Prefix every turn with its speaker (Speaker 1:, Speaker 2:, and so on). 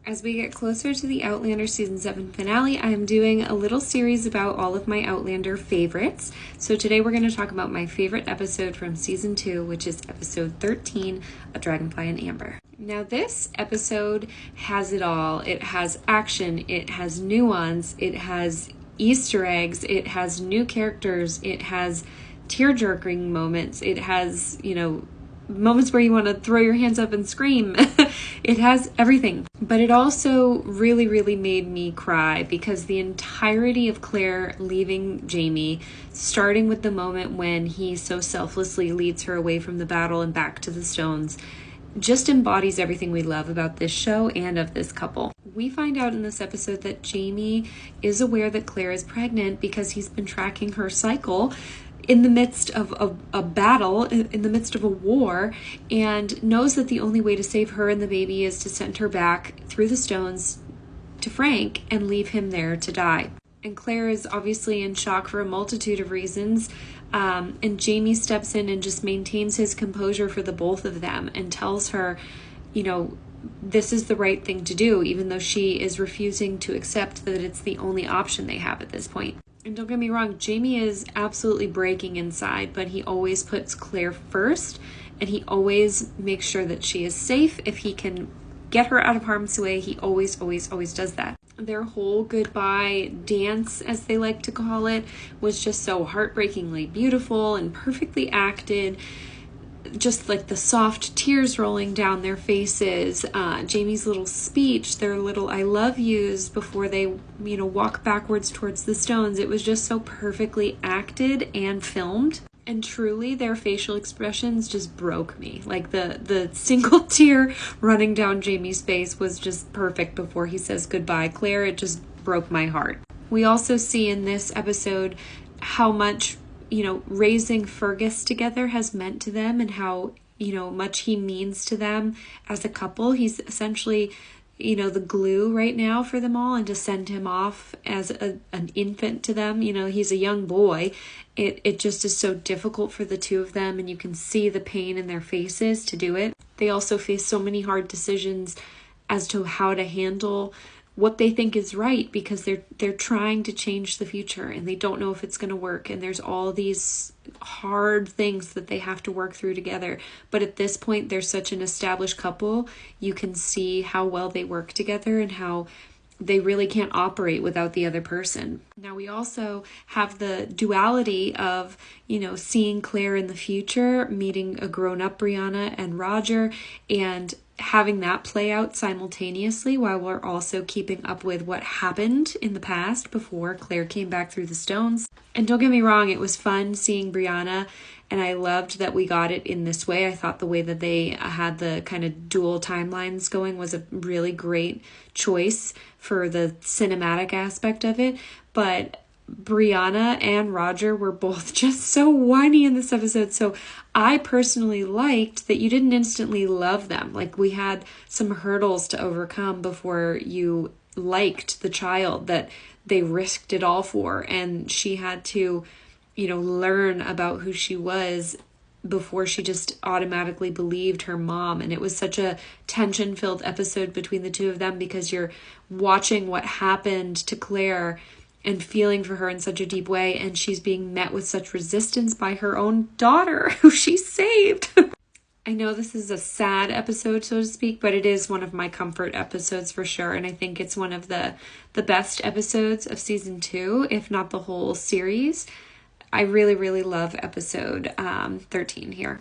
Speaker 1: As we get closer to the Outlander Season 7 finale, I am doing a little series about all of my Outlander favorites. So today we're going to talk about my favorite episode from Season 2, which is episode 13, A Dragonfly and Amber. Now this episode has it all. It has action, it has nuance, it has Easter eggs, it has new characters, it has tear-jerking moments, it has, moments where you want to throw your hands up and scream. It has everything. But it also really, really made me cry because the entirety of Claire leaving Jamie, starting with the moment when he so selflessly leads her away from the battle and back to the stones, just embodies everything we love about this show and of this couple. We find out in this episode that Jamie is aware that Claire is pregnant because he's been tracking her cycle in the midst of a battle, in the midst of a war, and knows that the only way to save her and the baby is to send her back through the stones to Frank and leave him there to die. And Claire is obviously in shock for a multitude of reasons, and Jamie steps in and just maintains his composure for the both of them and tells her, this is the right thing to do, even though she is refusing to accept that it's the only option they have at this point. And don't get me wrong, Jamie is absolutely breaking inside, but he always puts Claire first, and he always makes sure that she is safe. If he can get her out of harm's way, he always, always, always does that. Their whole goodbye dance, as they like to call it, was just so heartbreakingly beautiful and perfectly acted. Just like the soft tears rolling down their faces, Jamie's little speech, their little I love yous before they, walk backwards towards the stones. It was just so perfectly acted and filmed. And truly, their facial expressions just broke me. Like the single tear running down Jamie's face was just perfect before he says goodbye. Claire, it just broke my heart. We also see in this episode how much raising Fergus together has meant to them and how, much he means to them as a couple. He's essentially, the glue right now for them all, and to send him off as an infant to them, he's a young boy. It just is so difficult for the two of them, and you can see the pain in their faces to do it. They also face so many hard decisions as to how to handle what they think is right, because they're trying to change the future and they don't know if it's going to work, and there's all these hard things that they have to work through together. But at this point, they're such an established couple. You can see how well they work together and how they really can't operate without the other person. Now we also have the duality of, seeing Claire in the future, meeting a grown-up Brianna and Roger, and having that play out simultaneously while we're also keeping up with what happened in the past before Claire came back through the stones. And don't get me wrong, it was fun seeing Brianna, and I loved that we got it in this way. I thought the way that they had the kind of dual timelines going was a really great choice for the cinematic aspect of it. But Brianna and Roger were both just so whiny in this episode. So I personally liked that you didn't instantly love them. Like, we had some hurdles to overcome before you liked the child that they risked it all for. And she had to, learn about who she was before she just automatically believed her mom. And it was such a tension-filled episode between the two of them, because you're watching what happened to Claire and feeling for her in such a deep way, and she's being met with such resistance by her own daughter, who she saved. I know this is a sad episode, so to speak, but it is one of my comfort episodes for sure, and I think it's one of the best episodes of Season 2, if not the whole series. I really, really love episode 13 here.